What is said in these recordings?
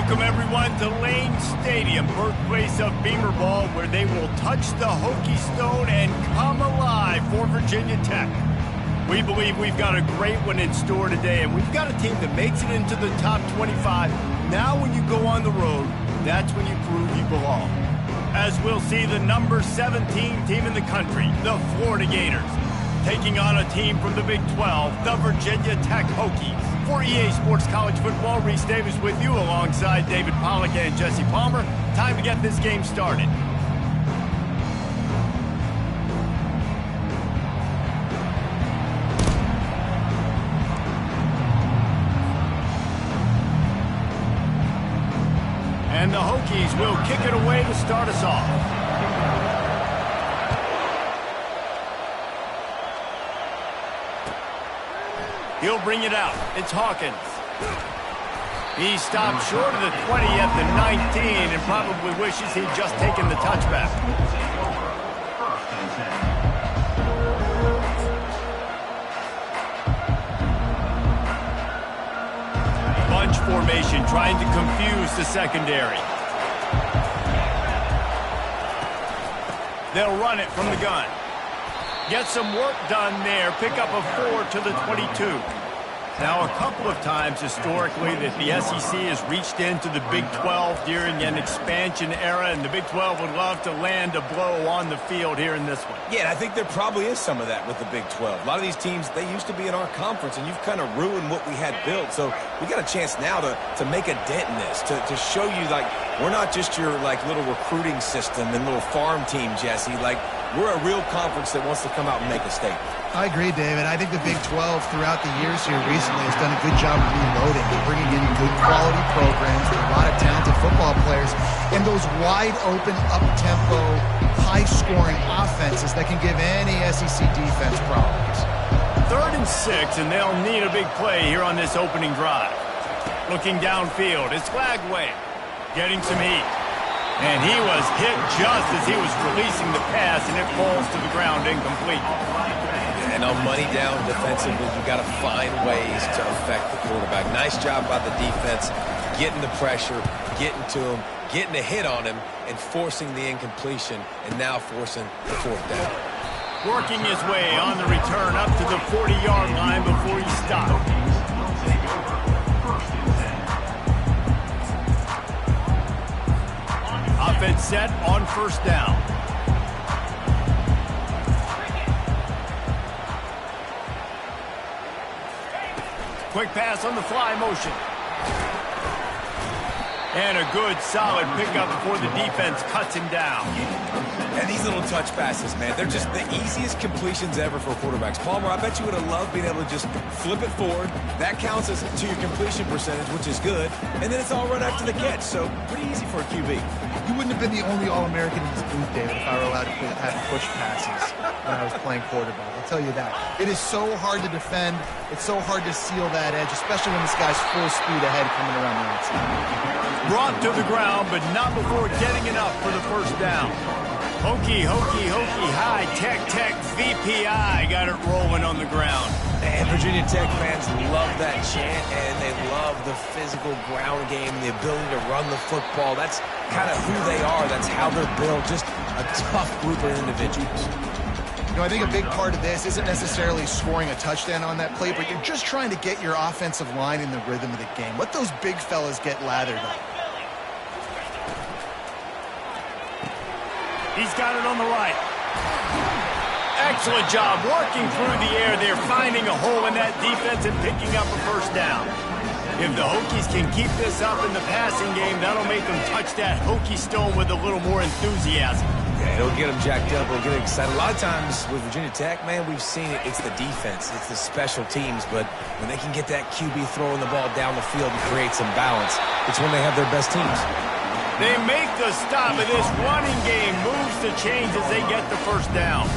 Welcome, everyone, to Lane Stadium, birthplace of Beamer Ball, where they will touch the Hokie Stone and come alive for Virginia Tech. We believe we've got a great one in store today, and we've got a team that makes it into the top 25. Now when you go on the road, that's when you prove you belong. As we'll see the number 17 team in the country, the Florida Gators, taking on a team from the Big 12, the Virginia Tech Hokies. For EA Sports College Football, Reese Davis with you alongside David Pollack and Jesse Palmer. Time to get this game started. And the Hokies will kick it away to start us off. He'll bring it out. It's Hawkins. He stopped short of the 20 at the 19 and probably wishes he'd just taken the touchback. Bunch formation trying to confuse the secondary. They'll run it from the gun. Get some work done there. Pick up a 4 to the 22. Now, a couple of times historically that the SEC has reached into the Big 12 during an expansion era, and the Big 12 would love to land a blow on the field here in this one. Yeah, I think there probably is some of that with the Big 12. A lot of these teams, they used to be in our conference, and you've kind of ruined what we had built. So we got a chance now to make a dent in this, to show you, like, we're not just your, like, little recruiting system and little farm team, Jesse. Like, we're a real conference that wants to come out and make a statement. I agree, David. I think the Big 12 throughout the years here recently has done a good job of reloading, bringing in good quality programs with a lot of talented football players and those wide open, up-tempo, high-scoring offenses that can give any SEC defense problems. 3rd and 6, and they'll need a big play here on this opening drive. Looking downfield, it's Flagway getting some heat. And he was hit just as he was releasing the pass, and it falls to the ground incomplete. And on money down defensively, you've got to find ways to affect the quarterback. Nice job by the defense, getting the pressure, getting to him, getting a hit on him, and forcing the incompletion, and now forcing the 4th down. Working his way on the return up to the 40-yard line before he stopped. Offense set on 1st down. Quick pass on the fly motion. And a good, solid pickup before the defense cuts him down. And these little touch passes, man, they're just the easiest completions ever for quarterbacks. Palmer, I bet you would have loved being able to just flip it forward. That counts as to your completion percentage, which is good. And then it's all run after the catch, so pretty easy for a QB. You wouldn't have been the only All-American in this booth, David, if I were allowed to have push passes when I was playing quarterback. I'll tell you that. It is so hard to defend. It's so hard to seal that edge, especially when this guy's full speed ahead coming around the outside. Brought to the ground, but not before getting enough for the 1st down. Hokie, Hokie, Hokie, high, Tech, Tech, VPI got it rolling on the ground. And Virginia Tech fans love that chant, and they love the physical ground game, the ability to run the football. That's kind of who they are. That's how they're built, just a tough group of individuals. You know, I think a big part of this isn't necessarily scoring a touchdown on that play, but you're just trying to get your offensive line in the rhythm of the game. Let those big fellas get lathered up. He's got it on the right. Excellent job working through the air there, finding a hole in that defense and picking up a 1st down. If the Hokies can keep this up in the passing game, that'll make them touch that Hokie Stone with a little more enthusiasm. Yeah, it'll get them jacked up. It'll get them excited. A lot of times with Virginia Tech, man, we've seen it. It's the defense. It's the special teams. But when they can get that QB throwing the ball down the field and create some balance, it's when they have their best teams. They make the stop, and this running game moves to change as they get the 1st down.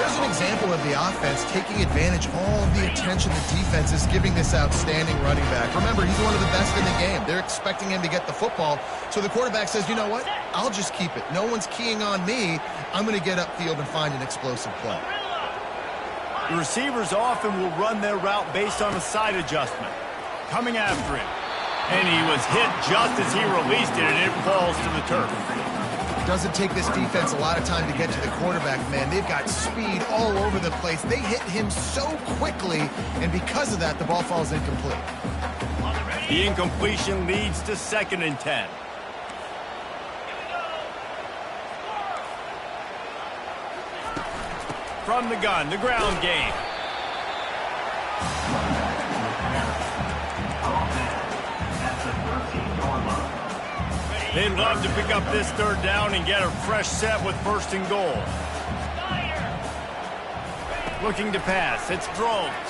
There's an example of the offense taking advantage of all of the attention the defense is giving this outstanding running back. Remember, he's one of the best in the game. They're expecting him to get the football. So the quarterback says, you know what? I'll just keep it. No one's keying on me. I'm going to get upfield and find an explosive play. The receivers often will run their route based on a side adjustment. Coming after him. And he was hit just as he released it, and it falls to the turf. Doesn't take this defense a lot of time to get to the quarterback, man. They've got speed all over the place. They hit him so quickly, and because of that, the ball falls incomplete. The incompletion leads to 2nd and 10. From the gun, the ground game. They'd love to pick up this 3rd down and get a fresh set with 1st and goal. Looking to pass. It's Drones.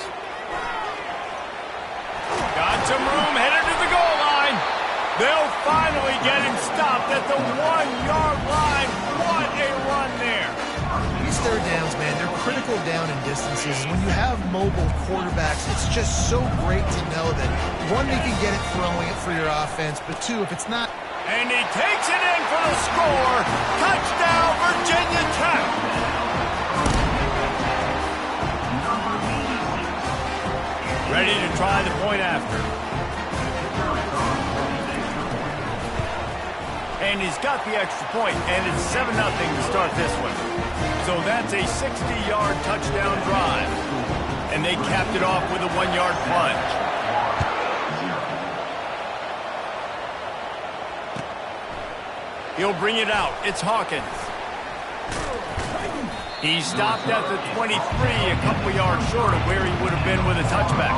Got some room, headed to the goal line. They'll finally get him stopped at the 1-yard line. What a run there. These 3rd downs, man, they're critical down in distances. When you have mobile quarterbacks, it's just so great to know that, one, you can get it throwing it for your offense, but two, if it's not... And he takes it in for the score. Touchdown, Virginia Tech. Ready to try the point after. And he's got the extra point, and it's 7-0 to start this one. So that's a 60-yard touchdown drive. And they capped it off with a 1-yard plunge. He'll bring it out. It's Hawkins. He stopped at the 23, a couple yards short of where he would have been with a touchback.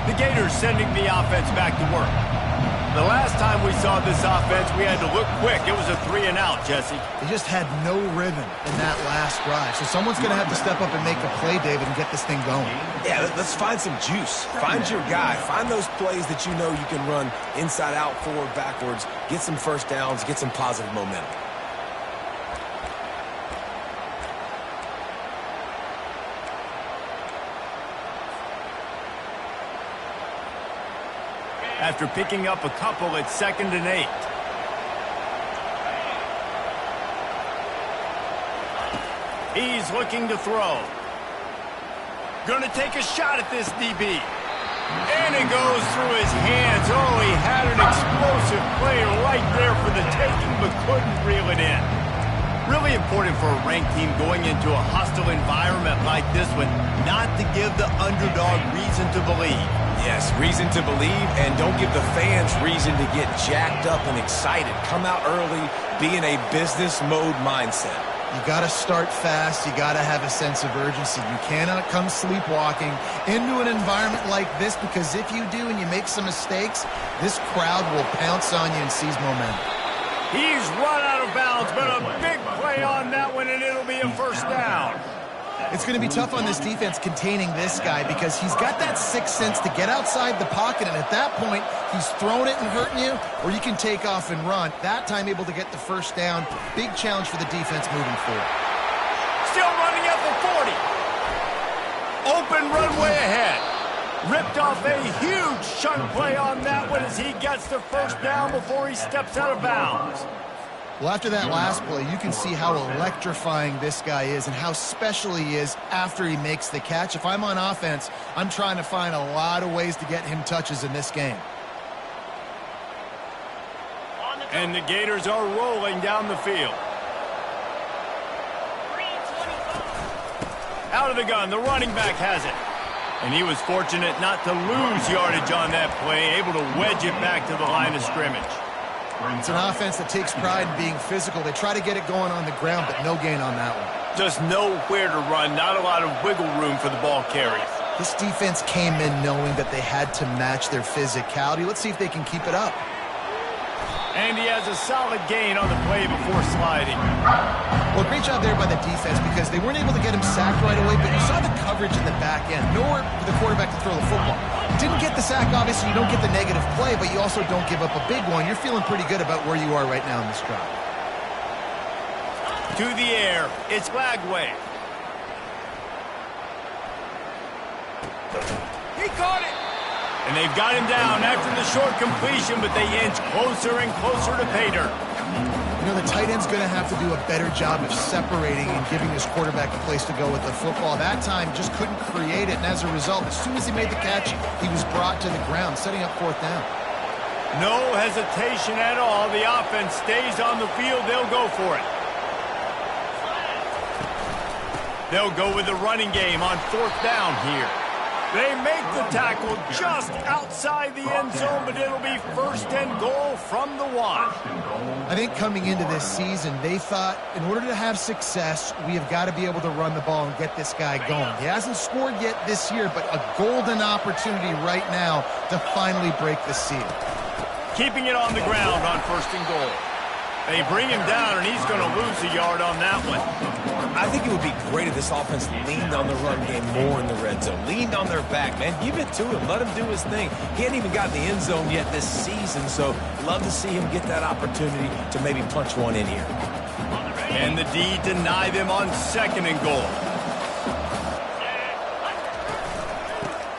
The Gators sending the offense back to work. The last time we saw this offense, we had to look quick. It was a 3-and-out, Jesse. They just had no rhythm in that last drive. So someone's going to have to step up and make a play, David, and get this thing going. Yeah, let's find some juice. Find your guy. Find those plays that you know you can run inside out, forward, backwards. Get some 1st downs. Get some positive momentum. After picking up a couple, it's 2nd and 8. He's looking to throw. Gonna take a shot at this DB. And it goes through his hands. Oh, he had an explosive play right there for the taking, but couldn't reel it in. Really important for a ranked team going into a hostile environment like this one, not to give the underdog reason to believe. Yes, reason to believe, and don't give the fans reason to get jacked up and excited. Come out early, be in a business mode mindset. You got to start fast. You got to have a sense of urgency. You cannot come sleepwalking into an environment like this, because if you do and you make some mistakes, this crowd will pounce on you and seize momentum. He's run out of bounds, but a big play on that one, and it'll be a 1st down. It's going to be tough on this defense containing this guy, because he's got that 6th sense to get outside the pocket, and at that point, he's throwing it and hurting you, or you can take off and run. That time able to get the 1st down. Big challenge for the defense moving forward. Still running at the 40. Open runway ahead. Ripped off a huge chunk play on that one as he gets the 1st down before he steps out of bounds. Well, after that last play, you can see how electrifying this guy is and how special he is after he makes the catch. If I'm on offense, I'm trying to find a lot of ways to get him touches in this game. And the Gators are rolling down the field. Out of the gun, the running back has it. And he was fortunate not to lose yardage on that play, able to wedge it back to the line of scrimmage. It's an offense that takes pride in being physical. They try to get it going on the ground, but no gain on that one. Just nowhere to run, not a lot of wiggle room for the ball carries. This defense came in knowing that they had to match their physicality. Let's see if they can keep it up. And he has a solid gain on the play before sliding. Well, great job there by the defense, because they weren't able to get him sacked right away, but you saw the coverage in the back end. Nowhere for the quarterback to throw the football. Didn't get the sack, obviously. You don't get the negative play, but you also don't give up a big one. You're feeling pretty good about where you are right now in this drive. To the air. It's Lagway. He caught it. And they've got him down after the short completion, but they inch closer and closer to pay dirt. You know, the tight end's going to have to do a better job of separating and giving his quarterback a place to go with the football. That time just couldn't create it, and as a result, as soon as he made the catch, he was brought to the ground, setting up fourth down. No hesitation at all. The offense stays on the field. They'll go for it. They'll go with the running game on fourth down here. They make the tackle just outside the end zone, but it'll be first and goal from the 1. I think coming into this season, they thought in order to have success, we have got to be able to run the ball and get this guy going. He hasn't scored yet this year, but a golden opportunity right now to finally break the seal. Keeping it on the ground on first and goal. They bring him down, and he's going to lose a yard on that one. I think it would be great if this offense leaned on the run game more in the red zone. Leaned on their back, man. Give it to him. Let him do his thing. He hadn't even gotten the end zone yet this season, so love to see him get that opportunity to maybe punch one in here. And the D deny them on second and goal.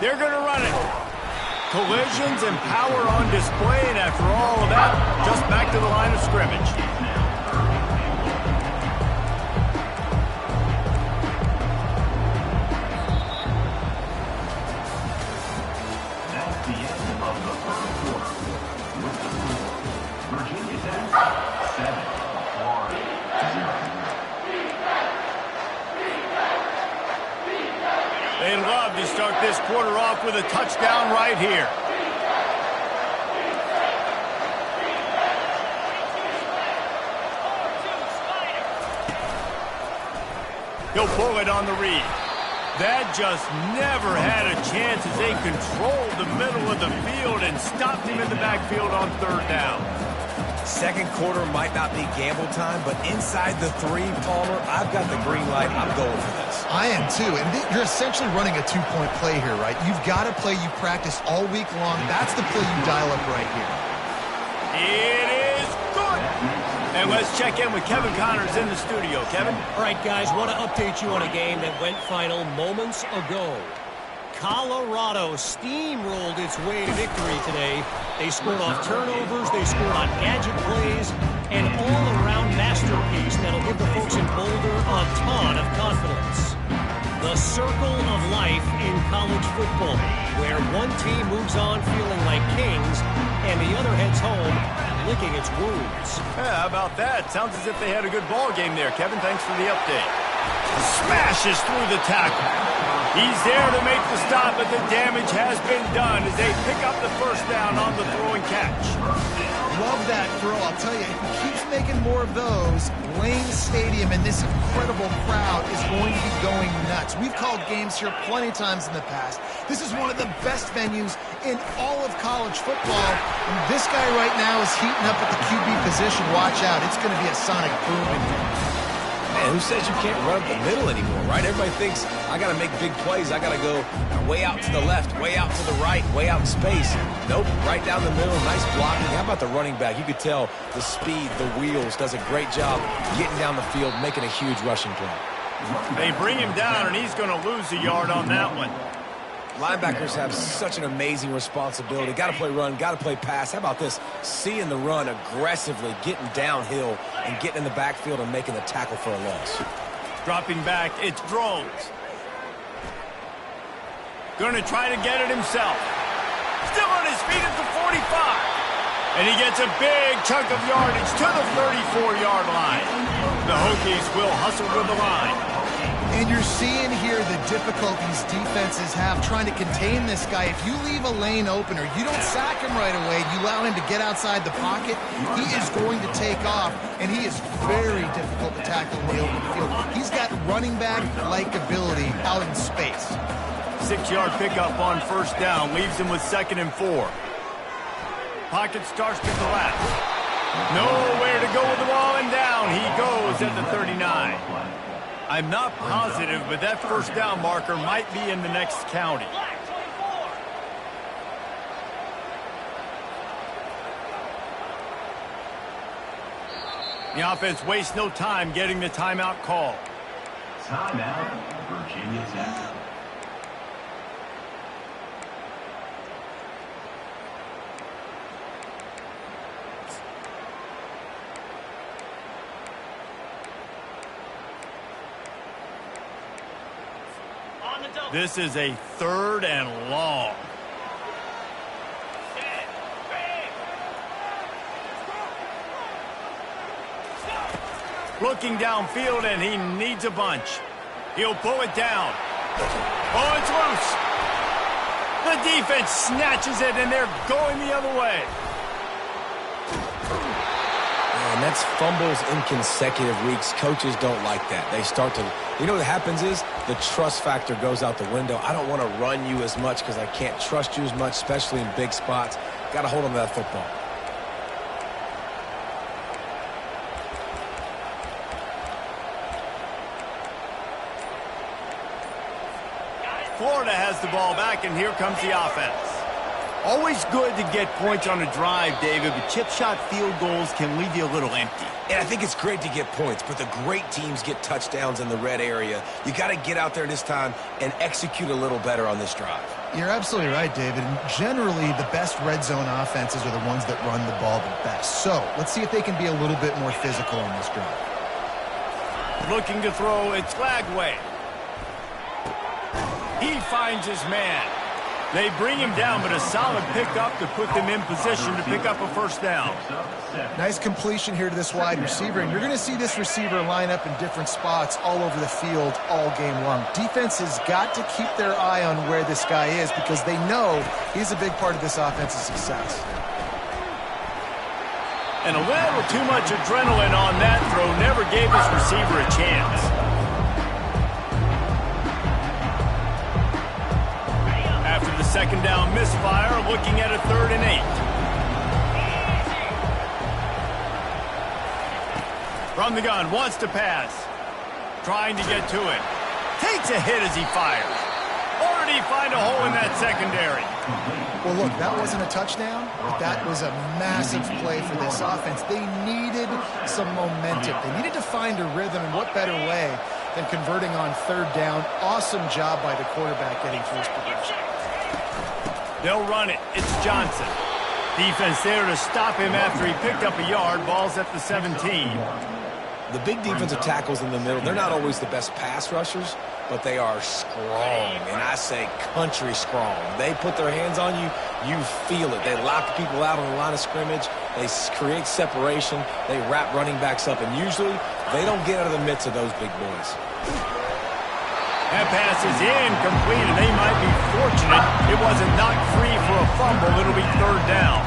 They're going to run it. Collisions and power on display, and after all of that, just back to the line of scrimmage. That's the end of the first quarter. With the score, Virginia Tech 7, Florida 0. They love to start this quarter off with a touchdown right here. He'll pull it on the read. That just never had a chance as they controlled the middle of the field and stopped him in the backfield on third down. Second quarter might not be gamble time, but inside the 3, Palmer, I've got the green light. I'm going for this. I am too, and you're essentially running a 2-point play here, right? You've got a play you practice all week long. That's the play you dial up right here. It is good. And let's check in with Kevin Connors in the studio. Kevin? All right, guys, want to update you on a game that went final moments ago. Colorado steamrolled its way to victory today. They scored off turnovers, they scored on gadget plays, an all-around masterpiece that'll give the folks in Boulder a ton of confidence. The circle of life in college football, where one team moves on feeling like kings and the other heads home licking its wounds. Yeah, how about that? Sounds as if they had a good ball game there, Kevin. Thanks for the update. Smashes through the tackle. He's there to make the stop, but the damage has been done as they pick up the first down on the throw and catch. Love that throw. I'll tell you, if he keeps making more of those, Lane Stadium and this incredible crowd is going to be going nuts. We've called games here plenty of times in the past. This is one of the best venues in all of college football. And this guy right now is heating up at the QB position. Watch out. It's going to be a sonic boom in here. Man, who says you can't run up the middle anymore, right? Everybody thinks I got to make big plays. I got to go way out to the left, way out to the right, way out in space. Nope, right down the middle, nice blocking. How about the running back? You could tell the speed, the wheels, does a great job getting down the field, making a huge rushing play. They bring him down, and he's going to lose a yard on that one. Linebackers have such an amazing responsibility. Got to play run, got to play pass. How about this? Seeing the run aggressively, getting downhill, and getting in the backfield and making the tackle for a loss. Dropping back, it's Drones. Going to try to get it himself. Still on his feet at the 45. And he gets a big chunk of yardage to the 34-yard line. The Hokies will hustle with the line. And you're seeing here the difficulties defenses have trying to contain this guy. If you leave a lane open or you don't sack him right away, you allow him to get outside the pocket, he is going to take off, and he is very difficult to tackle in the open field. He's got running back-like ability out in space. 6-yard pickup on first down leaves him with 2nd and 4. Pocket starts to collapse. Nowhere to go with the ball, and down he goes at the 39. I'm not positive, but that first down marker might be in the next county. The offense wastes no time getting the timeout call. Timeout, Virginia Tech. This is a 3rd and long. Looking downfield, and he needs a bunch. He'll pull it down. Oh, it's loose. The defense snatches it, and they're going the other way. And that's fumbles in consecutive weeks. Coaches don't like that. They start to, you know what happens is the trust factor goes out the window. I don't want to run you as much because I can't trust you as much, especially in big spots. Got to hold on to that football. Florida has the ball back, and here comes the offense. Always good to get points on a drive, David, but chip shot field goals can leave you a little empty. And I think it's great to get points, but the great teams get touchdowns in the red area. You got to get out there this time and execute a little better on this drive. You're absolutely right, David. And generally, the best red zone offenses are the ones that run the ball the best. So let's see if they can be a little bit more physical on this drive. Looking to throw, it's Flagway. He finds his man. They bring him down, but a solid pickup to put them in position to pick up a 1st down. Nice completion here to this wide receiver, and you're going to see this receiver line up in different spots all over the field all game long. Defense has got to keep their eye on where this guy is because they know he's a big part of this offense's success. And a little too much adrenaline on that throw never gave his receiver a chance. After the 2nd down misfire, looking at a 3rd and 8. From the gun, wants to pass. Trying to get to it. Takes a hit as he fires. Already find a hole in that secondary. Well, look, that wasn't a touchdown, but that was a massive play for this offense. They needed some momentum. They needed to find a rhythm, and what better way than converting on 3rd down. Awesome job by the quarterback getting through his progression. They'll run it. It's Johnson. Defense there to stop him after he picked up a yard. Ball's at the 17. The big defensive tackles in the middle, they're not always the best pass rushers, but they are strong, and I say country strong. They put their hands on you, you feel it. They lock people out on the line of scrimmage. They create separation. They wrap running backs up, and usually they don't get out of the midst of those big boys. That pass is incomplete, and they might be fortunate it wasn't knocked free for a fumble. It'll be 3rd down.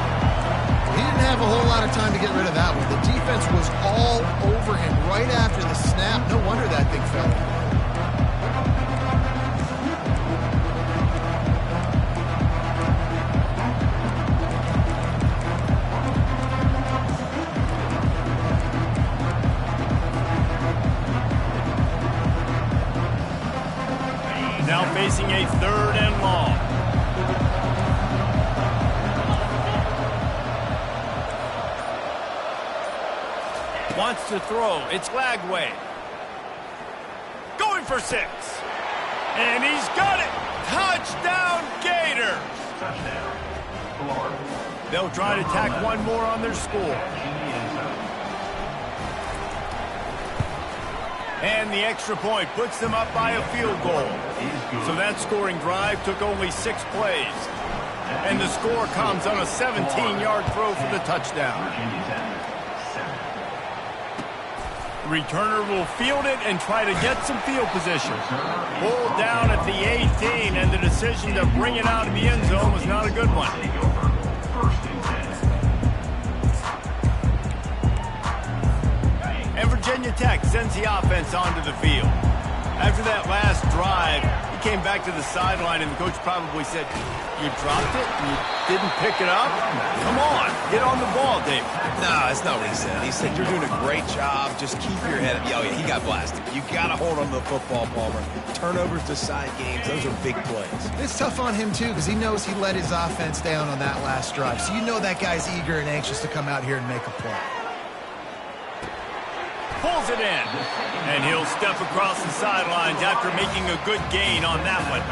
He didn't have a whole lot of time to get rid of that one. The defense was all over him right after the snap. No wonder that thing fell. Now facing a 3rd and long. Wants to throw. It's Lagway. Going for 6. And he's got it. Touchdown, Gators. Touchdown. Florida. They'll try to tack one more on their score. And the extra point puts them up by a field goal. So that scoring drive took only 6 plays. And the score comes on a 17-yard throw for the touchdown. The returner will field it and try to get some field position. Pulled down at the 18, and the decision to bring it out of the end zone was not a good one. And Virginia Tech sends the offense onto the field. After that last drive, he came back to the sideline, and the coach probably said, "You dropped it? You didn't pick it up? Come on, get on the ball, Dave." No, that's not what he said. He said, "You're doing a great job. Just keep your head up." Oh, yeah, he got blasted. You got to hold on to the football, Palmer. Turnovers decide games. Those are big plays. It's tough on him, too, because he knows he let his offense down on that last drive. So you know that guy's eager and anxious to come out here and make a play. Pulls it in, and he'll step across the sidelines after making a good gain on that one.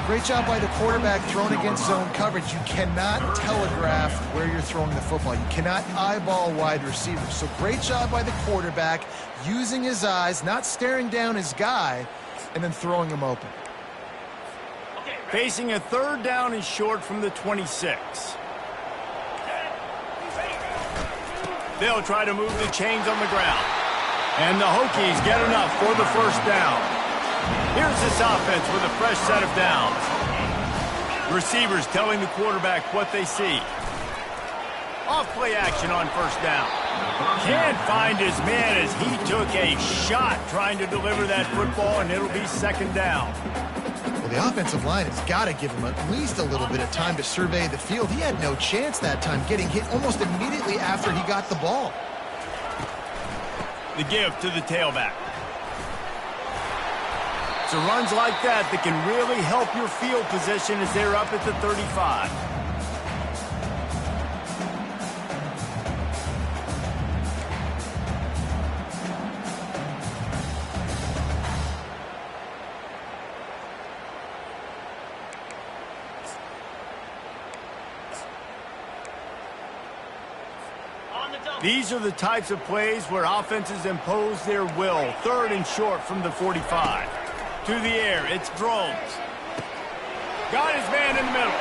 Great job by the quarterback thrown against zone coverage. You cannot telegraph where you're throwing the football. You cannot eyeball wide receivers. So great job by the quarterback using his eyes, not staring down his guy, and then throwing him open. Facing a 3rd down and short from the 26. They'll try to move the chains on the ground. And the Hokies get enough for the 1st down. Here's this offense with a fresh set of downs. Receivers telling the quarterback what they see. Off play action on 1st down. Can't find his man as he took a shot trying to deliver that football, and it'll be 2nd down. Well, the offensive line has got to give him at least a little bit of time to survey the field. He had no chance that time, getting hit almost immediately after he got the ball. The give to the tailback. So runs like that can really help your field position as they're up at the 35. These are the types of plays where offenses impose their will. 3rd and short from the 45. To the air, it's Drones. Got his man in the middle.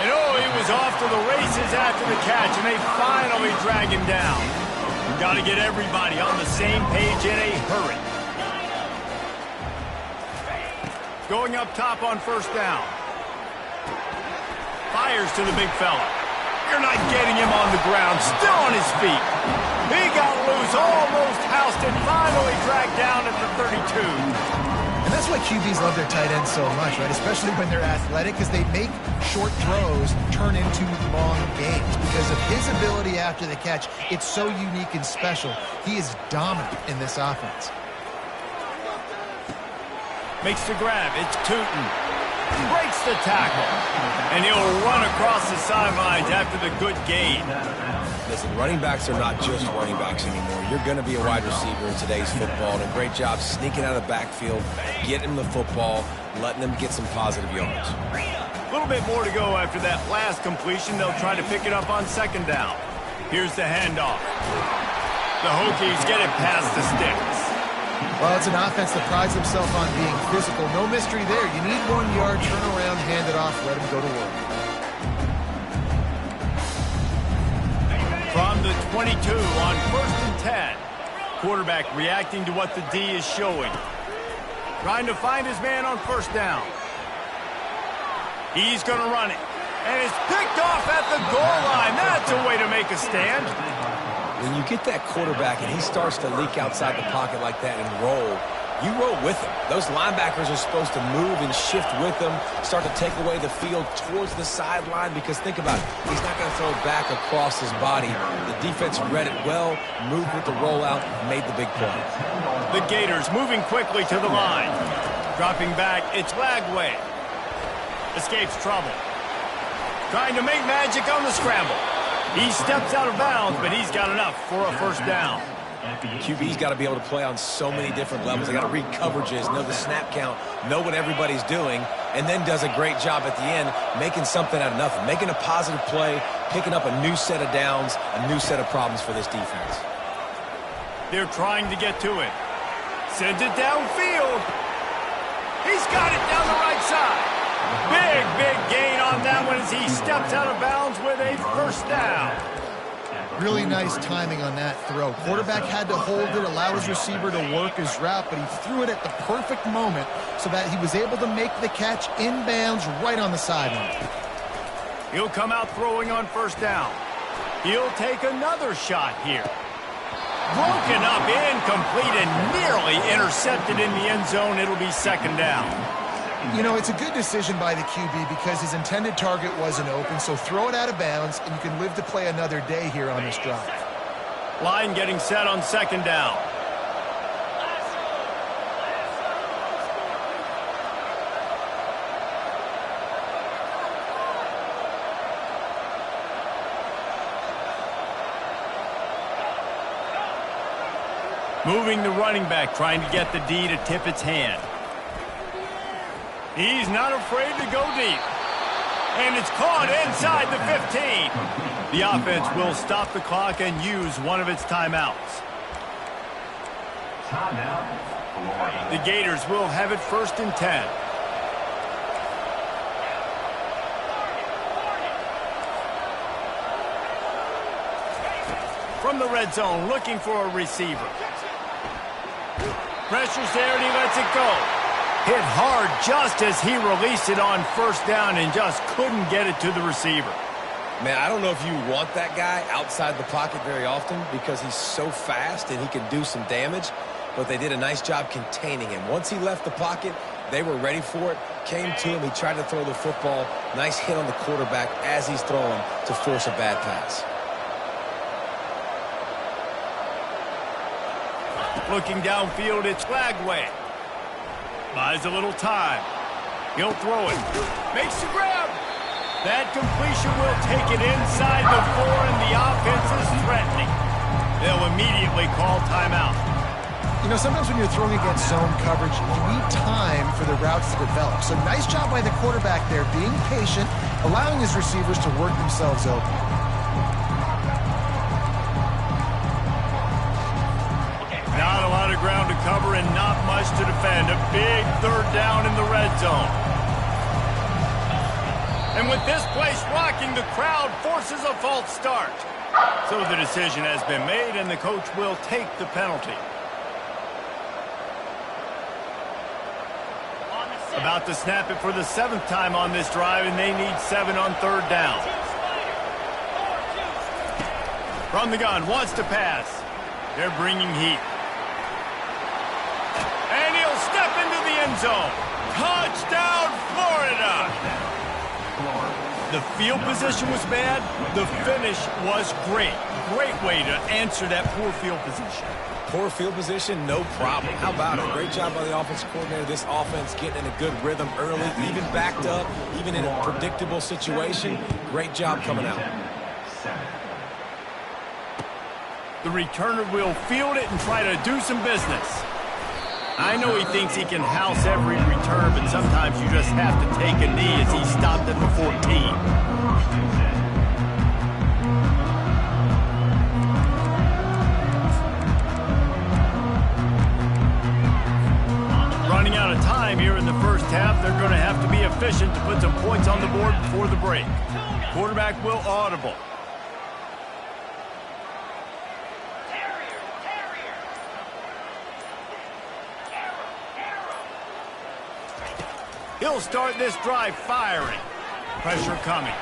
And he was off to the races after the catch, and they finally drag him down. We've got to get everybody on the same page in a hurry. Going up top on 1st down. Fires to the big fella. You're not getting him on the ground, still on his feet. He got loose, almost housed, and finally dragged down at the 32. And that's why QBs love their tight ends so much, right? Especially when they're athletic, because they make short throws turn into long gains. Because of his ability after the catch, it's so unique and special. He is dominant in this offense. Makes the grab, it's Tootin. Breaks the tackle, and he'll run across the sidelines after the good gain. Listen, running backs are not just running backs anymore. You're going to be a wide receiver in today's football, and a great job sneaking out of the backfield, getting the football, letting them get some positive yards. A little bit more to go after that last completion. They'll try to pick it up on 2nd down. Here's the handoff. The Hokies get it past the sticks. Well, it's an offense that prides themselves on being physical. No mystery there. You need 1 yard, turn around, hand it off, let them go to work. From the 22 on 1st and 10. Quarterback reacting to what the D is showing. Trying to find his man on 1st down. He's going to run it. And it's picked off at the goal line. That's a way to make a stand. When you get that quarterback and he starts to leak outside the pocket like that and roll, you roll with him. Those linebackers are supposed to move and shift with him, start to take away the field towards the sideline, because think about it, he's not going to throw it back across his body. The defense read it well, moved with the rollout, made the big play. The Gators moving quickly to the line. Dropping back, it's Lagway. Escapes trouble. Trying to make magic on the scramble. He steps out of bounds, but he's got enough for a 1st down. QB's got to be able to play on so many different levels. They got to read coverages, know the snap count, know what everybody's doing, and then does a great job at the end making something out of nothing, making a positive play, picking up a new set of downs, a new set of problems for this defense. They're trying to get to it. Sends it downfield. He's got it down the right side. Big gain on that one as he steps out of bounds with a 1st down. Really nice timing on that throw. Quarterback had to hold it, allow his receiver to work his route, but he threw it at the perfect moment so that he was able to make the catch inbounds right on the sideline. He'll come out throwing on 1st down. He'll take another shot here. Broken up, incomplete, and nearly intercepted in the end zone. It'll be 2nd down. You know, it's a good decision by the QB because his intended target wasn't open, so throw it out of bounds, and you can live to play another day here on this drive. Line getting set on 2nd down. Moving the running back, trying to get the D to tip its hand. He's not afraid to go deep. And it's caught inside the 15. The offense will stop the clock and use one of its timeouts. The Gators will have it 1st and 10. from the red zone, looking for a receiver. Pressure's there, and he lets it go. Hit hard just as he released it on first down and just couldn't get it to the receiver. Man, I don't know if you want that guy outside the pocket very often because he's so fast and he can do some damage, but they did a nice job containing him. Once he left the pocket, they were ready for it, came to him, he tried to throw the football. Nice hit on the quarterback as he's throwing to force a bad pass. Looking downfield, it's Flagway. Buys a little time. He'll throw it. Makes the grab. That completion will take it inside the 4, and the offense is threatening. They'll immediately call timeout. You know, sometimes when you're throwing against zone coverage, you need time for the routes to develop. So nice job by the quarterback there, being patient, allowing his receivers to work themselves open. Not a lot of ground to cover and not much to defend. A big third down in the red zone. And with this place rocking, the crowd forces a false start. So the decision has been made, and the coach will take the penalty. About to snap it for the 7th time on this drive, and they need 7 on third down. From the gun, wants to pass. They're bringing heat. And he'll step into the end zone. Touchdown, Florida! The field position was bad. The finish was great. Great way to answer that poor field position. Poor field position, no problem. How about it? Great job by the offensive coordinator. This offense getting in a good rhythm early, even backed up, even in a predictable situation. Great job coming out. The returner will field it and try to do some business. I know he thinks he can house every return, but sometimes you just have to take a knee as he stopped at the 14. Running out of time here in the first half, they're going to have to be efficient to put some points on the board before the break. Quarterback will audible. He'll start this drive firing. Pressure coming.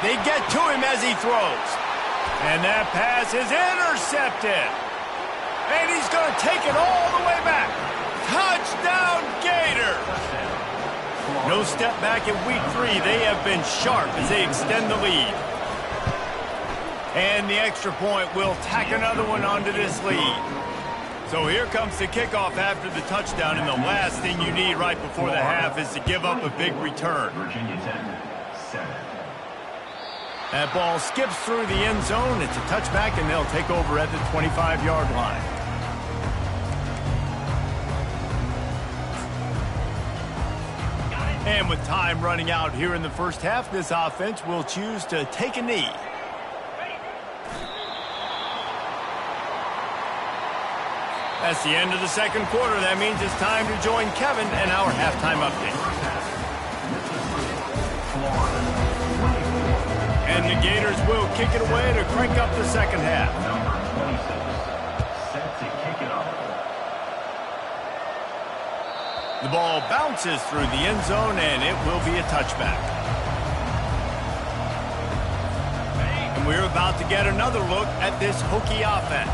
They get to him as he throws. And that pass is intercepted. And he's going to take it all the way back. Touchdown, Gators! No step back in week 3. They have been sharp as they extend the lead. And the extra point will tack another one onto this lead. So here comes the kickoff after the touchdown, and the last thing you need right before the half is to give up a big return. That ball skips through the end zone. It's a touchback, and they'll take over at the 25-yard line. And with time running out here in the first half, this offense will choose to take a knee. That's the end of the second quarter. That means it's time to join Kevin and our halftime update. And the Gators will kick it away to crank up the second half. Set to kick it off. The ball bounces through the end zone, and it will be a touchback. And we're about to get another look at this Hokie offense.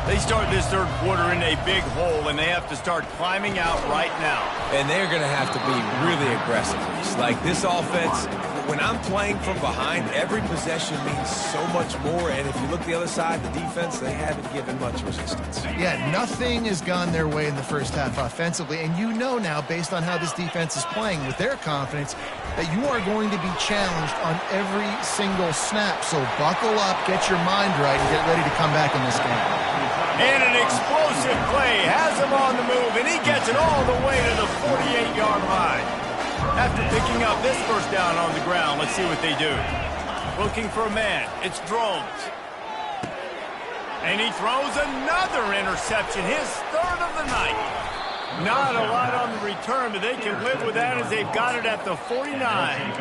They start this third quarter in a big hole, and they have to start climbing out right now. And they're going to have to be really aggressive. Like this offense, when I'm playing from behind, every possession means so much more. And if you look the other side, the defense, they haven't given much resistance. Yeah, nothing has gone their way in the first half offensively. And you know now, based on how this defense is playing with their confidence, that you are going to be challenged on every single snap. So buckle up, get your mind right, and get ready to come back in this game. And an explosive play has him on the move, and he gets it all the way to the 48-yard line. After picking up this first down on the ground, let's see what they do. Looking for a man. It's Drones. And he throws another interception, his third of the night. Not a lot on the return, but they can live with that as they've got it at the 49.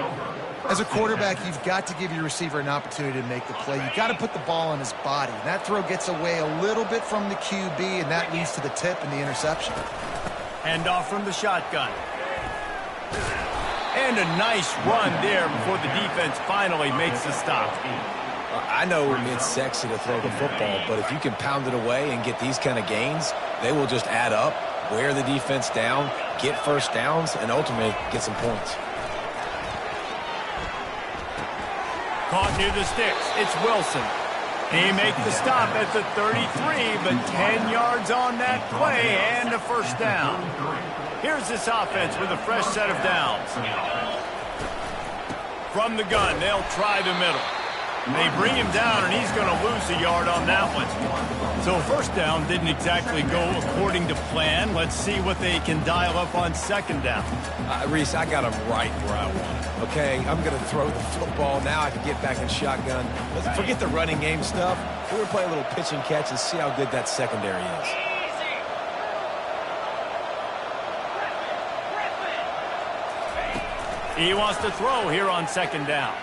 As a quarterback, you've got to give your receiver an opportunity to make the play. You've got to put the ball on his body. That throw gets away a little bit from the QB, and that leads to the tip and the interception. Hand off from the shotgun. And a nice run there before the defense finally makes the stop. I know it's sexy to throw the football, but if you can pound it away and get these kind of gains, they will just add up, wear the defense down, get first downs, and ultimately get some points. Caught near the sticks. It's Wilson. He makes the stop at the 33, but 10 yards on that play and a first down. Here's this offense with a fresh set of downs. From the gun, they'll try the middle. They bring him down, and he's going to lose a yard on that one. So first down didn't exactly go according to plan. Let's see what they can dial up on second down. Reese, I got him right where I want him. Okay, I'm going to throw the football. Now I can get back in shotgun. Let's forget the running game stuff. We're going to play a little pitch and catch and see how good that secondary is. He wants to throw here on second down.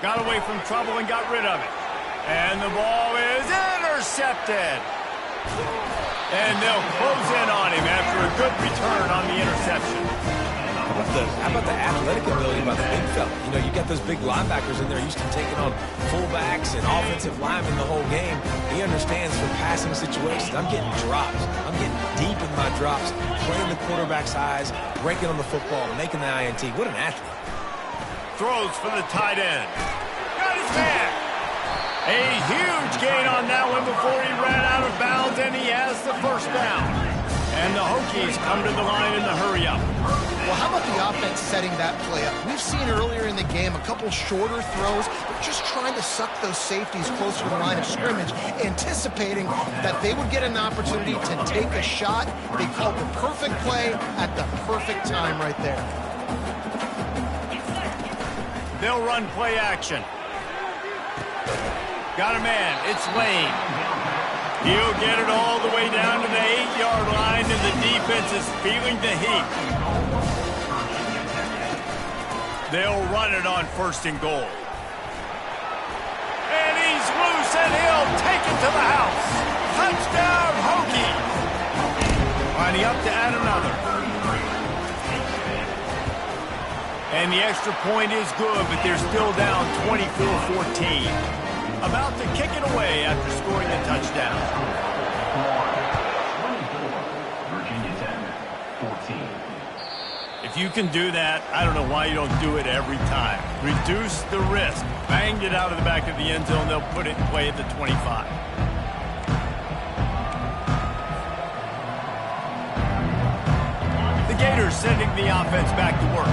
Got away from trouble and got rid of it. And the ball is intercepted. And they'll close in on him after a good return on the interception. How about the athletic ability by the big fella? You know, you got those big linebackers in there used to taking on fullbacks and offensive linemen the whole game. He understands for passing situations. I'm getting drops. I'm getting deep in my drops, playing the quarterback's eyes, breaking on the football, making the INT. What an athlete. Throws for the tight end. Got his man. A huge gain on that one before he ran out of bounds, and he has the first down. And the Hokies come to the line in the hurry-up. Well, how about the offense setting that play up? We've seen earlier in the game a couple shorter throws, but just trying to suck those safeties closer to the line of scrimmage, anticipating that they would get an opportunity to take a shot. They called the perfect play at the perfect time right there. They'll run play action. Got a man. It's Lane. He'll get it all the way down to the 8-yard line, and the defense is feeling the heat. They'll run it on first and goal. And he's loose, and he'll take it to the house. Touchdown, Hokies. Lining up to add another. And the extra point is good, but they're still down 24-14. About to kick it away after scoring the touchdown. Virginia Tech, 14. If you can do that, I don't know why you don't do it every time. Reduce the risk. Banged it out of the back of the end zone. They'll put it in play at the 25. The Gators sending the offense back to work.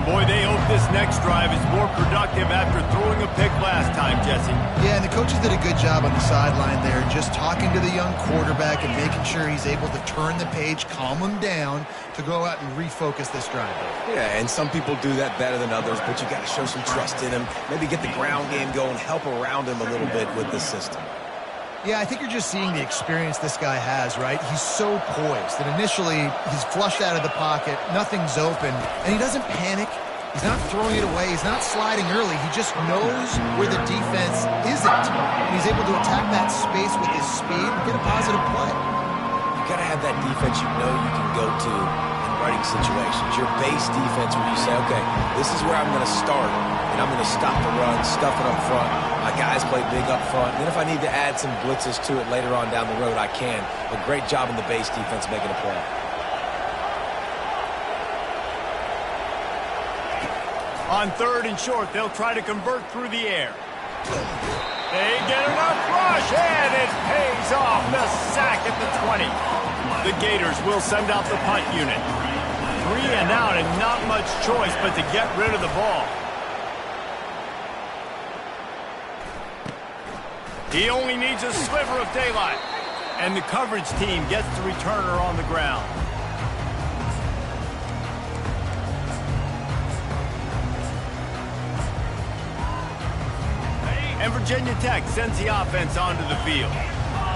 Boy, they hope this next drive is more productive after throwing a pick last time, Jesse. Yeah, and the coaches did a good job on the sideline there, just talking to the young quarterback and making sure he's able to turn the page, calm him down to go out and refocus this drive. Yeah, and some people do that better than others, but you got to show some trust in him. Maybe get the ground game going, help around him a little bit with the system. Yeah, I think you're just seeing the experience this guy has, right? He's so poised that initially he's flushed out of the pocket, nothing's open, and he doesn't panic. He's not throwing it away. He's not sliding early. He just knows where the defense isn't. And he's able to attack that space with his speed and get a positive play. You got to have that defense you know you can go to in running situations. Your base defense where you say, okay, this is where I'm going to start, and I'm going to stop the run, stuff it up front. My guys play big up front. And then if I need to add some blitzes to it later on down the road, I can. A great job in the base defense making a play. On third and short, they'll try to convert through the air. They get enough rush, and it pays off. The sack at the 20. The Gators will send out the punt unit. 3 and out, and not much choice but to get rid of the ball. He only needs a sliver of daylight. And the coverage team gets the returner on the ground. And Virginia Tech sends the offense onto the field.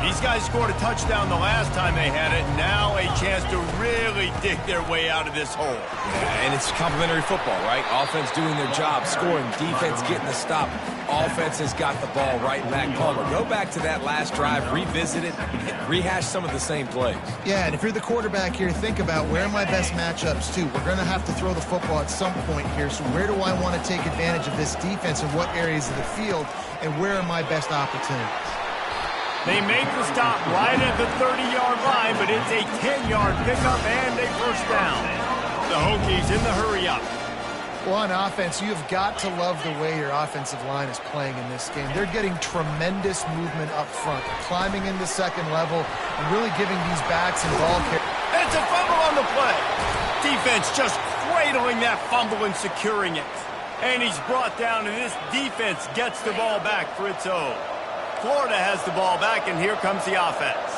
These guys scored a touchdown the last time they had it. Now a chance to really dig their way out of this hole. Yeah, and it's complimentary football, right? Offense doing their job, scoring, defense getting the stop. Offense has got the ball right back. Palmer, go back to that last drive, revisit it, and rehash some of the same plays. Yeah, and if you're the quarterback here, think about where are my best matchups too. We're going to have to throw the football at some point here, so where do I want to take advantage of this defense and what areas of the field, and where are my best opportunities? They make the stop right at the 30-yard line, but it's a 10-yard pickup and a first down. The Hokies in the hurry-up. Well, on offense, you've got to love the way your offensive line is playing in this game. They're getting tremendous movement up front, climbing into second level, and really giving these backs and ball carriers. It's a fumble on the play. Defense just cradling that fumble and securing it. And he's brought down, and this defense gets the ball back for its own. Florida has the ball back, and here comes the offense.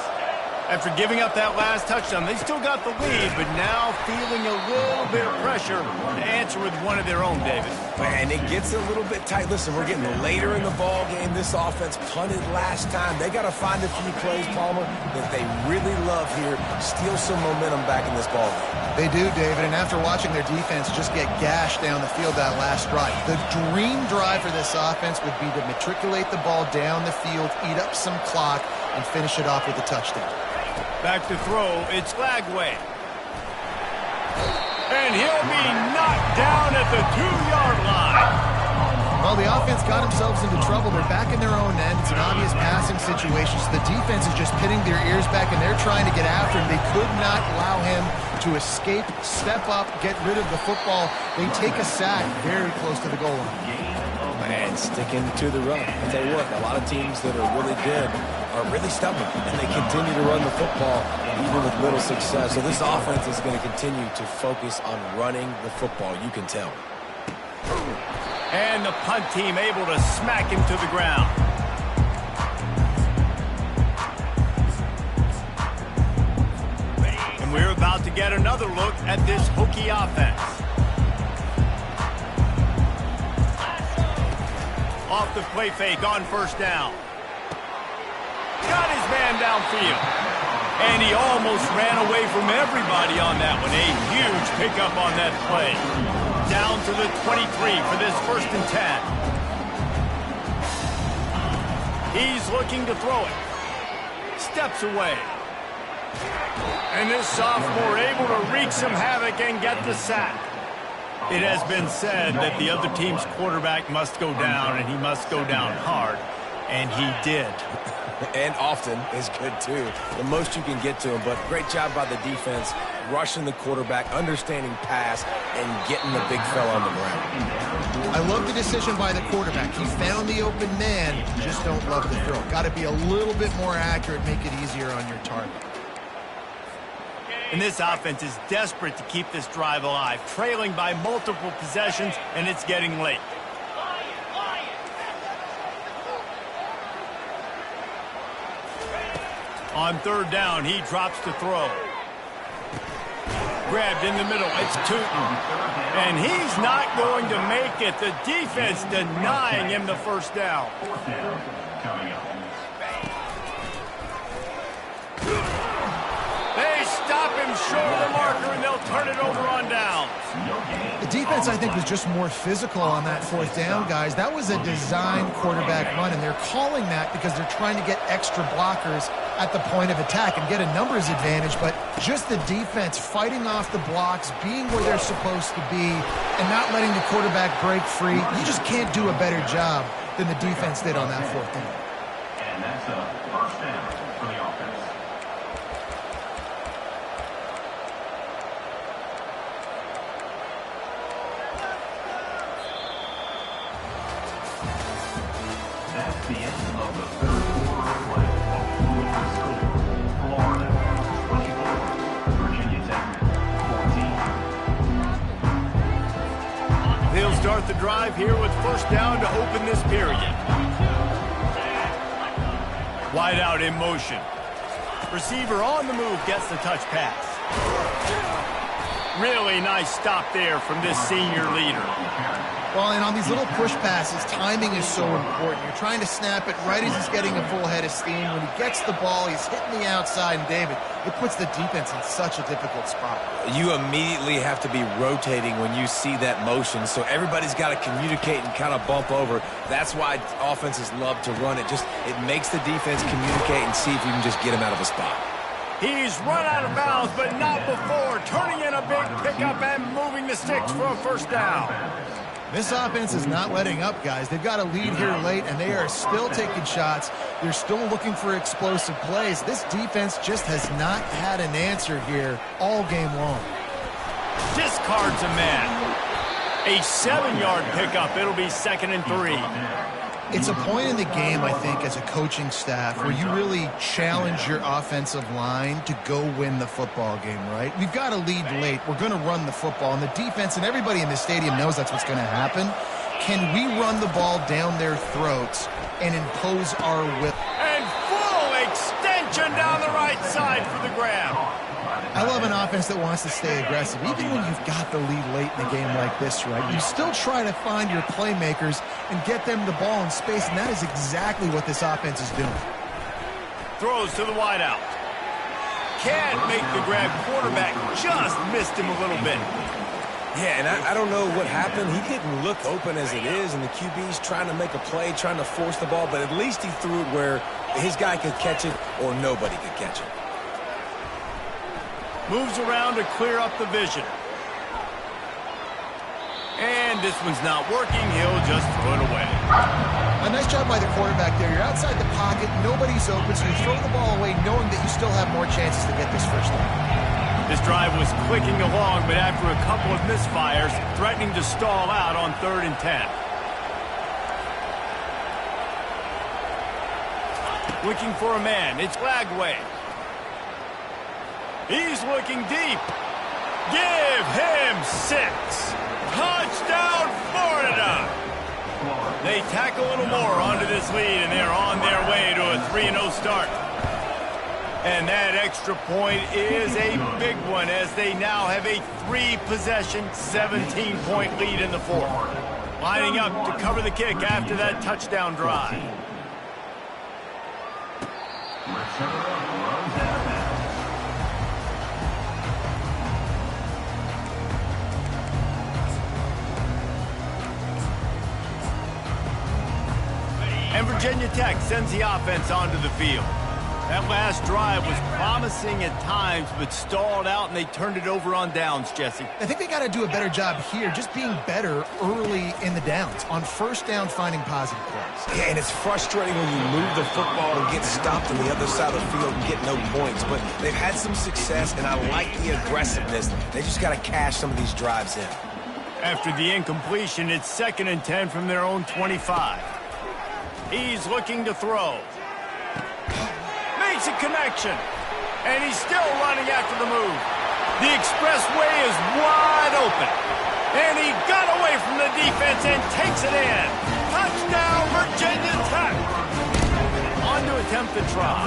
After giving up that last touchdown, they still got the lead, but now feeling a little bit of pressure to answer with one of their own, David. And it gets a little bit tight. Listen, we're getting later in the ball game. This offense punted last time. They got to find a few plays, Palmer, that they really love here. Steal some momentum back in this ball game. They do, David, and after watching their defense just get gashed down the field that last drive, the dream drive for this offense would be to matriculate the ball down the field, eat up some clock, and finish it off with a touchdown. Back to throw, it's Lagway. And he'll be knocked down at the 2-yard line. Well, the offense got themselves into trouble. They're back in their own end. It's an obvious passing situation, so the defense is just pitting their ears back, and they're trying to get after him. They could not allow him to escape, step up, get rid of the football. They take a sack very close to the goal line. And sticking to the run. I'll tell you what, a lot of teams that are really good are really stubborn, and they continue to run the football even with little success. So this offense is going to continue to focus on running the football, you can tell. And the punt team able to smack him to the ground. And we're about to get another look at this Hokie offense. Off the play fake on first down. Got his man downfield. And he almost ran away from everybody on that one. A huge pickup on that play. Down to the 23 for this 1st and 10. He's looking to throw it. Steps away. And this sophomore able to wreak some havoc and get the sack. It has been said that the other team's quarterback must go down, and he must go down hard, and he did. And often is good, too. The most you can get to him, but great job by the defense, rushing the quarterback, understanding pass, and getting the big fella on the ground. I love the decision by the quarterback. He found the open man, just don't love the throw. Got to be a little bit more accurate, make it easier on your target. And this offense is desperate to keep this drive alive, trailing by multiple possessions, and it's getting late. On 3rd down, he drops to throw. Grabbed in the middle, it's Tootin. And he's not going to make it. The defense denying him the 1st down. 4th down coming up. They stop him short of the marker, and they'll turn it over on downs. The defense, I think, was just more physical on that 4th down, guys. That was a design quarterback run, and they're calling that because they're trying to get extra blockers at the point of attack and get a numbers advantage, but just the defense fighting off the blocks, being where they're supposed to be, and not letting the quarterback break free. You just can't do a better job than the defense did on that 4th down. And that's a 1st down for the offense. That's the end of the 3rd quarter of play. With the score, Florida 24, Virginia Tech 14. They'll start the drive here with 1st down to open this period. Wide out in motion. Receiver on the move gets the touch pass. Really nice stop there from this senior leader. Well, and on these little push passes, timing is so important. You're trying to snap it right as he's getting a full head of steam. When he gets the ball, he's hitting the outside, and David, it puts the defense in such a difficult spot. You immediately have to be rotating when you see that motion, so everybody's got to communicate and kind of bump over. That's why offenses love to run it. It makes the defense communicate and see if you can just get him out of a spot. He's run out of bounds, but not before. Turning in a big pickup and moving the sticks for a first down. This offense is not letting up, guys. They've got a lead here late, and they are still taking shots. They're still looking for explosive plays. This defense just has not had an answer here all game long. Discards a man. A 7-yard pickup. It'll be 2nd and 3. It's a point in the game, I think, as a coaching staff where you really challenge your offensive line to go win the football game, right? We've got a lead late. We're going to run the football, and the defense and everybody in the stadium knows that's what's going to happen. Can we run the ball down their throats and impose our will? And full extension down the right side for the grab. I love an offense that wants to stay aggressive. Even when you've got the lead late in a game like this, right, you still try to find your playmakers and get them the ball in space, and that is exactly what this offense is doing. Throws to the wideout. Can't make the grab. Quarterback just missed him a little bit. Yeah, and I don't know what happened. He didn't look open as it is, and the QB's trying to make a play, trying to force the ball, but at least he threw it where his guy could catch it or nobody could catch it. Moves around to clear up the vision. And this one's not working. He'll just throw it away. A nice job by the quarterback there. You're outside the pocket. Nobody's open, so you throw the ball away knowing that you still have more chances to get this first down. This drive was clicking along, but after a couple of misfires, threatening to stall out on 3rd and 10. Looking for a man. It's Lagway. He's looking deep. Give him 6. Touchdown, Florida. They tack a little more onto this lead, and they're on their way to a 3-0 start. And that extra point is a big one as they now have a 3-possession, 17-point lead in the 4th. Lining up to cover the kick after that touchdown drive. And Virginia Tech sends the offense onto the field. That last drive was promising at times, but stalled out, and they turned it over on downs, Jesse. I think they got to do a better job here, just being better early in the downs. On first down, finding positive plays. Yeah, and it's frustrating when you move the football and get stopped on the other side of the field and get no points. But they've had some success, and I like the aggressiveness. They just got to cash some of these drives in. After the incompletion, it's 2nd and 10 from their own 25. He's looking to throw. Makes a connection. And he's still running after the move. The expressway is wide open. And he got away from the defense and takes it in. Touchdown, Virginia Tech. On to attempt the try.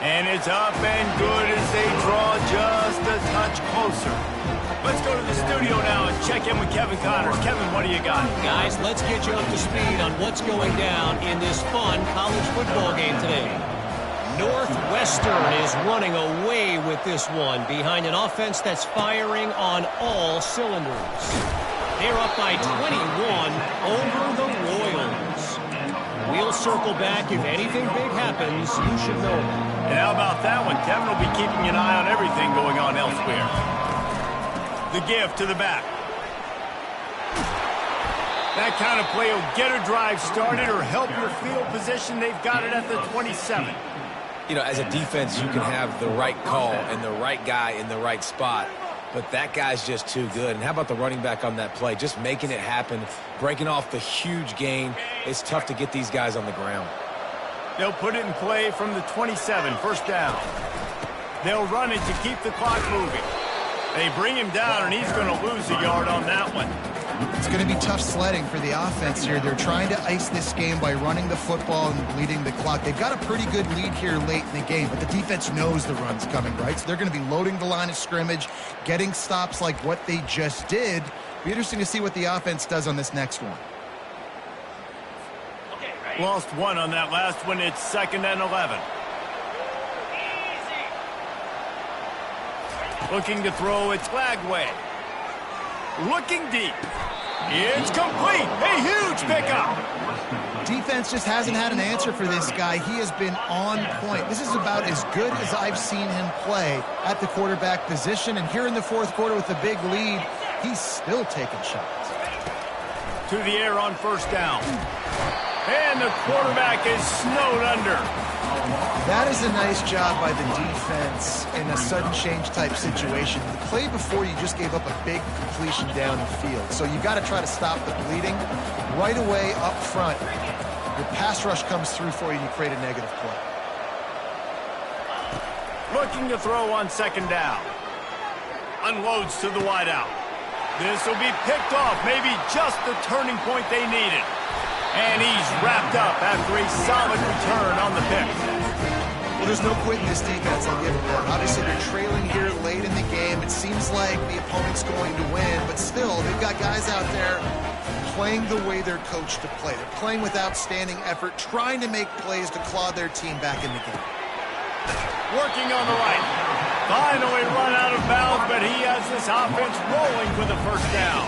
And it's up and good as they draw just a touch closer. Let's go to the studio now and check in with Kevin Connors. Kevin, what do you got? Guys, let's get you up to speed on what's going down in this fun college football game today. Northwestern is running away with this one behind an offense that's firing on all cylinders. They're up by 21 over the Royals. We'll circle back. If anything big happens, you should know it. And how about that one? Kevin will be keeping an eye on everything going on elsewhere. The give to the back. That kind of play will get a drive started or help your field position. They've got it at the 27. You know, as a defense, you can have the right call and the right guy in the right spot, but that guy's just too good. And how about the running back on that play? Just making it happen, breaking off the huge gain. It's tough to get these guys on the ground. They'll put it in play from the 27, first down. They'll run it to keep the clock moving. They bring him down, and he's going to lose a yard on that one. It's going to be tough sledding for the offense here. They're trying to ice this game by running the football and bleeding the clock. They've got a pretty good lead here late in the game, but the defense knows the run's coming, right? So they're going to be loading the line of scrimmage, getting stops like what they just did. Be interesting to see what the offense does on this next one. Lost one on that last one. It's 2nd and 11. Looking to throw, it's Lagway. Looking deep. It's complete. A huge pickup. Defense just hasn't had an answer for this guy. He has been on point. This is about as good as I've seen him play at the quarterback position. And here in the fourth quarter with a big lead, he's still taking shots. To the air on 1st down. And the quarterback is snowed under. That is a nice job by the defense in a sudden change type situation. The play before, you just gave up a big completion down the field. So you got to try to stop the bleeding right away up front. Your pass rush comes through for you and you create a negative play. Looking to throw on 2nd down. Unloads to the wideout. This will be picked off. Maybe just the turning point they needed. And he's wrapped up after a solid return on the pick. Well, there's no quitting this defense. I'll give them that. Obviously, they're trailing here late in the game. It seems like the opponent's going to win, but still, they've got guys out there playing the way they're coached to play. They're playing with outstanding effort, trying to make plays to claw their team back in the game. Working on the right. Finally run out of bounds, but he has this offense rolling with a 1st down.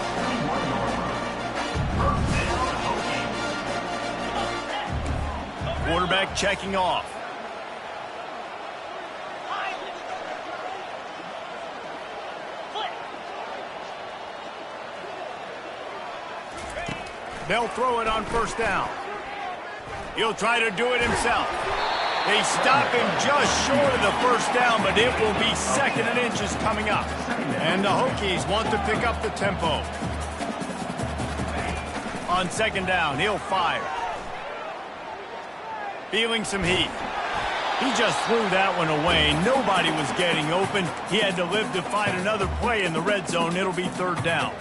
Quarterback checking off. They'll throw it on 1st down. He'll try to do it himself. They stop him just short of the 1st down, but it will be 2nd and inches coming up. And the Hokies want to pick up the tempo. On 2nd down, he'll fire. Feeling some heat. He just threw that one away. Nobody was getting open. He had to live to find another play in the red zone. It'll be 3rd down.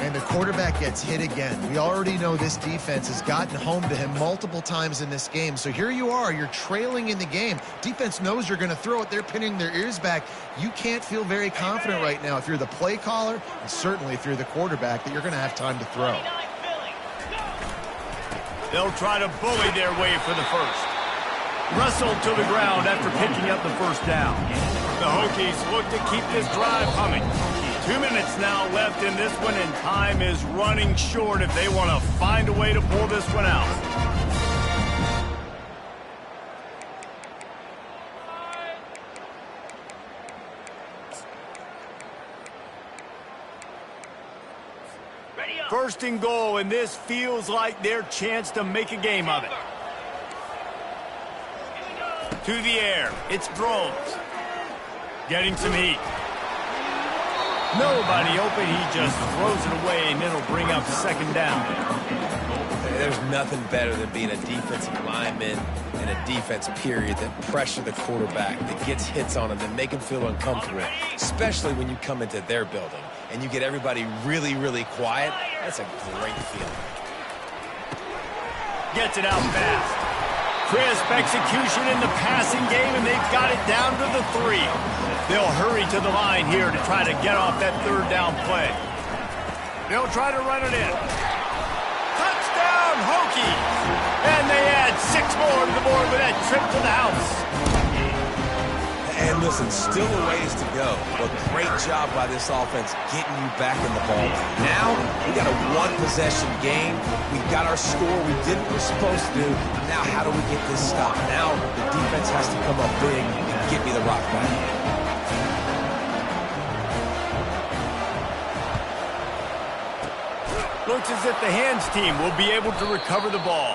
And the quarterback gets hit again. We already know this defense has gotten home to him multiple times in this game. So here you are, you're trailing in the game. Defense knows you're going to throw it. They're pinning their ears back. You can't feel very confident right now if you're the play caller, and certainly if you're the quarterback, that you're going to have time to throw. They'll try to bully their way for the 1st. Wrestled to the ground after picking up the 1st down. The Hokies look to keep this drive humming. 2 minutes now left in this one, and time is running short if they want to find a way to pull this one out. First and goal, and this feels like their chance to make a game of it. To the air, it's Drones. Getting some heat. Nobody open, he just throws it away, and it'll bring up 2nd down. There's nothing better than being a defensive lineman and a defense period that pressure the quarterback, that gets hits on him, that make him feel uncomfortable, especially when you come into their building and you get everybody really, really quiet. That's a great feeling. Gets it out fast. Crisp execution in the passing game, and they've got it down to the 3. They'll hurry to the line here to try to get off that 3rd down play. They'll try to run it in. Touchdown, Hokies! And they add 6 more to the board with that trip to the house. And listen, still a ways to go, but great job by this offense getting you back in the ball. Now, we got a 1-possession game. We got our score. We did what we're supposed to do. Now, how do we get this stopped? Now, the defense has to come up big and get me the rock back. Looks as if the hands team will be able to recover the ball.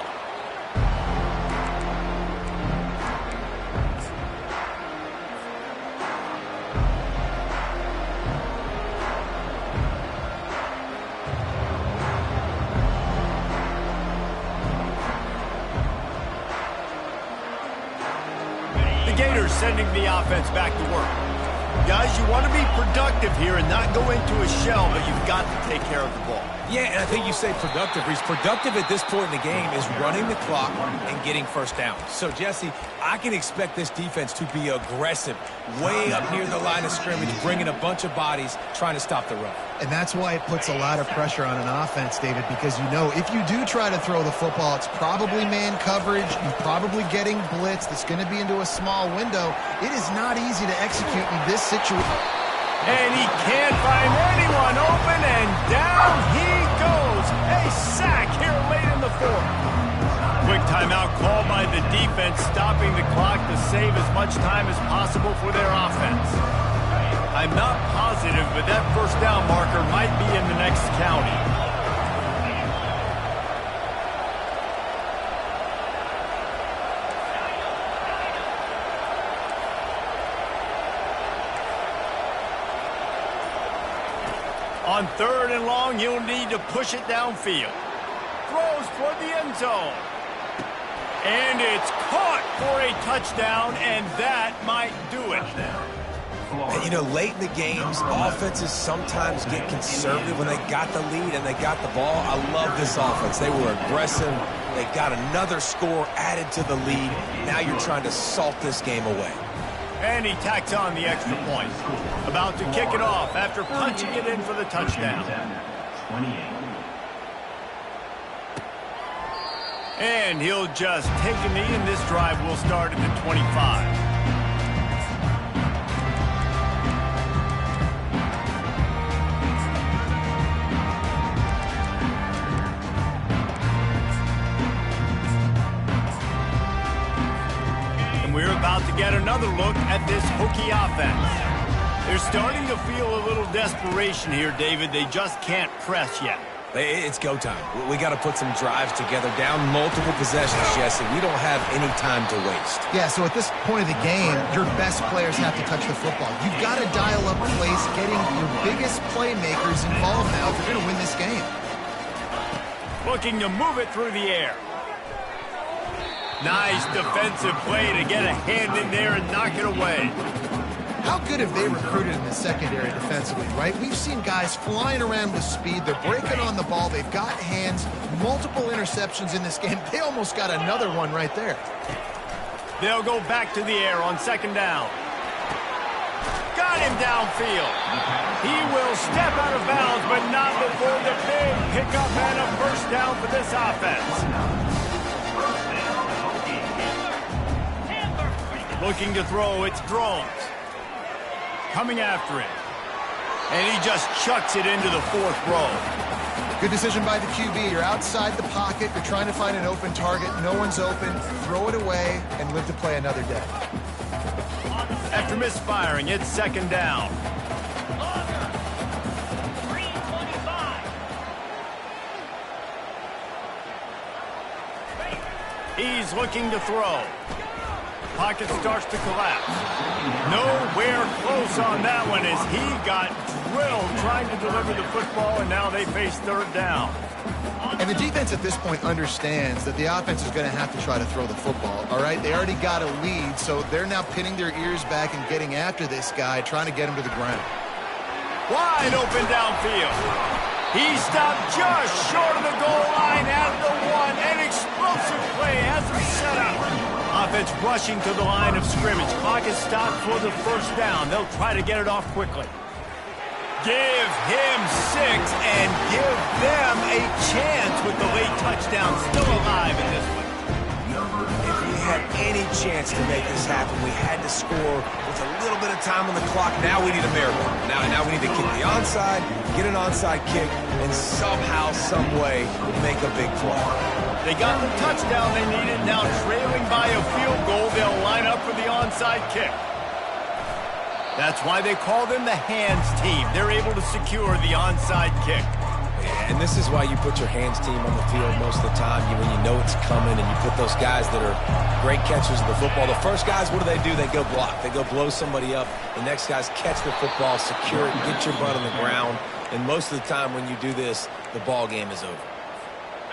The Gators sending the offense back to work. Guys, you want to be productive here and not go into a shell, but you've got to take care of the ball. Yeah, and I think you say productive. He's productive at this point in the game is running the clock and getting first down. So, Jesse, I can expect this defense to be aggressive, way up near the line of scrimmage, bringing a bunch of bodies, trying to stop the run. And that's why it puts a lot of pressure on an offense, David, because you know if you do try to throw the football, it's probably man coverage. You're probably getting blitzed. It's going to be into a small window. It is not easy to execute in this situation. And he can't find anyone open, and down he goes. A sack here late in the fourth. Quick timeout called by the defense, stopping the clock to save as much time as possible for their offense. I'm not positive, but that first down marker might be in the next county. On 3rd and long, he'll need to push it downfield. Throws toward the end zone. And it's caught for a touchdown, and that might do it. And, you know, late in the games, offenses sometimes get conservative when they got the lead and they got the ball. I love this offense. They were aggressive. They got another score added to the lead. Now you're trying to salt this game away. And he tacks on the extra point. About to kick it off after punching it in for the touchdown. 28. And he'll just take a knee, and this drive will start at the 25. We're about to get another look at this Hokie offense. They're starting to feel a little desperation here, David. They just can't press yet. It's go time. We got to put some drives together, down multiple possessions, Jesse. We don't have any time to waste. Yeah, so at this point of the game, your best players have to touch the football. You've got to dial up plays, getting your biggest playmakers involved now if you're going to win this game. Looking to move it through the air. Nice defensive play to get a hand in there and knock it away. How good have they recruited in the secondary defensively, right? We've seen guys flying around with speed. They're breaking on the ball. They've got hands. Multiple interceptions in this game. They almost got another one right there. They'll go back to the air on 2nd down. Got him downfield. He will step out of bounds, but not before the big pickup and a first down for this offense. Looking to throw, it's Drones. Coming after it. And he just chucks it into the 4th row. Good decision by the QB. You're outside the pocket. You're trying to find an open target. No one's open. Throw it away and live to play another day. After misfiring, it's 2nd down. He's looking to throw. Pocket starts to collapse. Nowhere close on that one as he got drilled trying to deliver the football, and now they face 3rd down. And the defense at this point understands that the offense is going to have to try to throw the football, all right? They already got a lead, so they're now pinning their ears back and getting after this guy, trying to get him to the ground. Wide open downfield. He stopped just short of the goal line at the 1. An explosive play has him set up. Offense rushing to the line of scrimmage. Clock is stopped for the first down. They'll try to get it off quickly. Give him 6 and give them a chance with the late touchdown still alive in this one. If we had any chance to make this happen, we had to score with a little bit of time on the clock. Now we need a miracle. Now we need to kick the onside, get an onside kick, and somehow, some way, make a big play. They got the touchdown they needed. Now trailing by a field goal, they'll line up for the onside kick. That's why they call them the hands team. They're able to secure the onside kick. And this is why you put your hands team on the field most of the time when you know it's coming, and you put those guys that are great catchers of the football. The first guys, what do? They go block. They go blow somebody up. The next guys catch the football, secure it, get your butt on the ground. And most of the time when you do this, the ball game is over.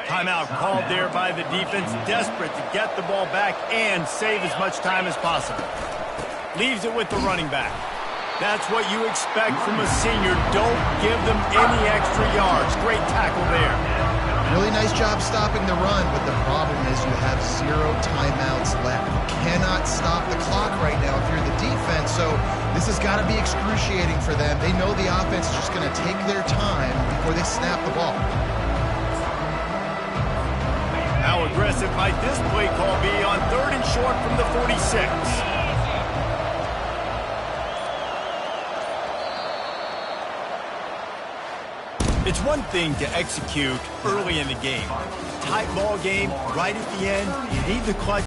Timeout called there by the defense, desperate to get the ball back and save as much time as possible. Leaves it with the running back. That's what you expect from a senior. Don't give them any extra yards. Great tackle there. Really nice job stopping the run, but the problem is you have 0 timeouts left. You cannot stop the clock right now if you're the defense, so this has got to be excruciating for them. They know the offense is just going to take their time before they snap the ball. How aggressive might this play call be on 3rd and short from the 46? It's one thing to execute early in the game. Tight ball game, right at the end, you need the clutch.